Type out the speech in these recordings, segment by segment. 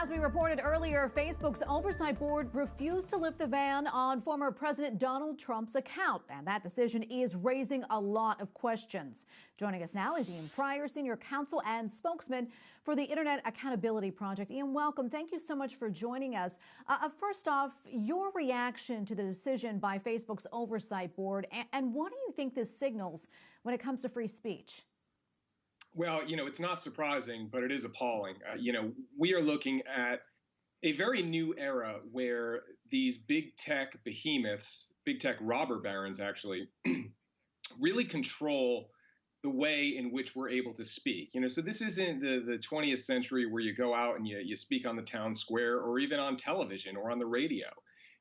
As we reported earlier, Facebook's Oversight Board refused to lift the ban on former President Donald Trump's account, and that decision is raising a lot of questions. Joining us now is Ian Pryor, Senior Counsel and Spokesman for the Internet Accountability Project. Ian, welcome. Thank you so much for joining us. First off, your reaction to the decision by Facebook's Oversight Board, and what do you think this signals when it comes to free speech? Well, it's not surprising, but it is appalling. We are looking at a very new era where these big tech behemoths, big tech robber barons actually, really control the way in which we're able to speak. So this isn't the 20th century where you go out and you speak on the town square or even on television or on the radio.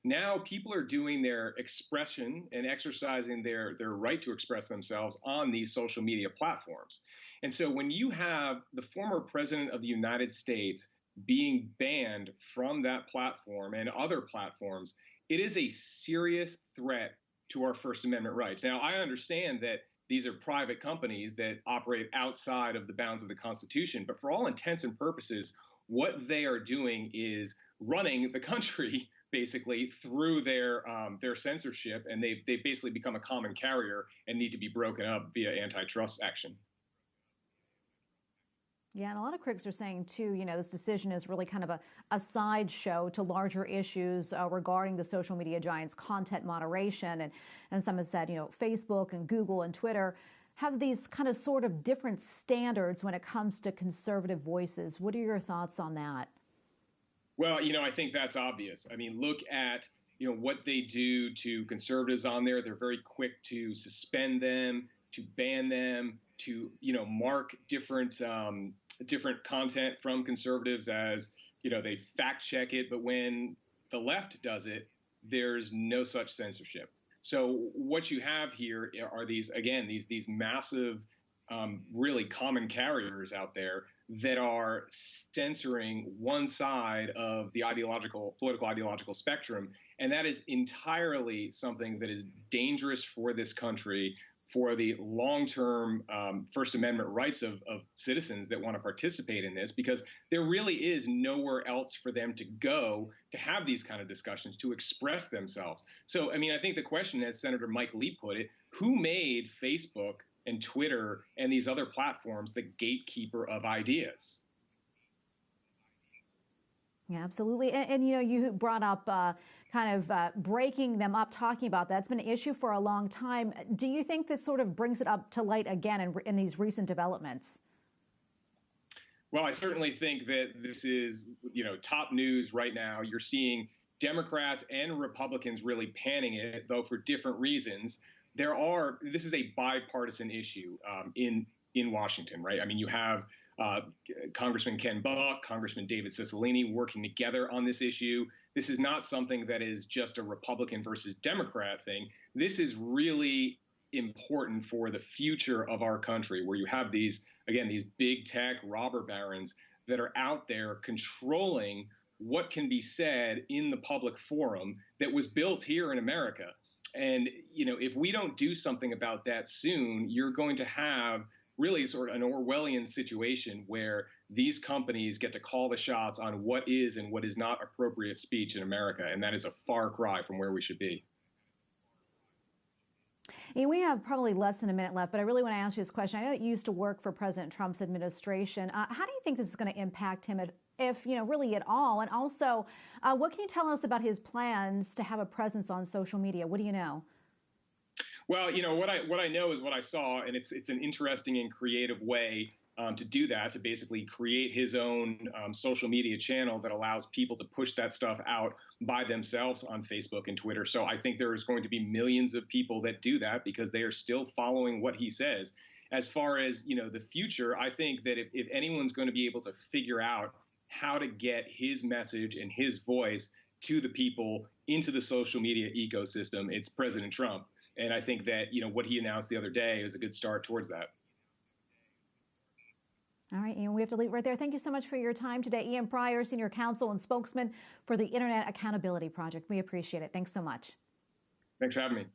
Now people are doing their expression and exercising their right to express themselves on these social media platforms. And so when you have the former president of the United States being banned from that platform and other platforms, it is a serious threat to our First Amendment rights. Now, I understand that these are private companies that operate outside of the bounds of the Constitution, but for all intents and purposes, what they are doing is running the country basically through their censorship, and they've basically become a common carrier and need to be broken up via antitrust action. Yeah, and a lot of critics are saying, too, this decision is really kind of a sideshow to larger issues regarding the social media giants' content moderation. And some have said, Facebook and Google and Twitter have these kind of sort of different standards when it comes to conservative voices. What are your thoughts on that? Well, I think that's obvious. I mean, look at, what they do to conservatives on there. They're very quick to suspend them, to ban them, to, mark different content from conservatives as, they fact check it. But when the left does it, there's no such censorship. So what you have here are these massive, really common carriers out there that are censoring one side of the political ideological spectrum. And that is entirely something that is dangerous for this country, for the long-term First Amendment rights of citizens that want to participate in this, because there really is nowhere else for them to go to have these kind of discussions, to express themselves. So, I think the question, as Senator Mike Lee put it, who made Facebook and Twitter and these other platforms the gatekeeper of ideas? Yeah, absolutely. And you brought up breaking them up, talking about that. It's been an issue for a long time. Do you think this sort of brings it up to light again in these recent developments? Well, I certainly think that this is, top news right now. You're seeing Democrats and Republicans really panning it, though for different reasons. This is a bipartisan issue in Washington, right? You have Congressman Ken Buck, Congressman David Cicilline working together on this issue. This is not something that is just a Republican versus Democrat thing. This is really important for the future of our country, where you have these big tech robber barons that are out there controlling what can be said in the public forum that was built here in America. And, if we don't do something about that soon, you're going to have really sort of an Orwellian situation where these companies get to call the shots on what is and what is not appropriate speech in America. And that is a far cry from where we should be. And we have probably less than a minute left, but I really want to ask you this question. I know that you used to work for President Trump's administration. How do you think this is going to impact him, if really at all? And also, what can you tell us about his plans to have a presence on social media? What do you know? Well, what I know is what I saw, and it's an interesting and creative way to do that, to basically create his own social media channel that allows people to push that stuff out by themselves on Facebook and Twitter. So I think there's going to be millions of people that do that because they are still following what he says. As far as, the future, I think that if anyone's going to be able to figure out how to get his message and his voice to the people into the social media ecosystem, it's President Trump. And I think that, what he announced the other day is a good start towards that. All right, Ian, we have to leave it right there. Thank you so much for your time today. Ian Pryor, Senior Counsel and Spokesman for the Internet Accountability Project. We appreciate it. Thanks so much. Thanks for having me.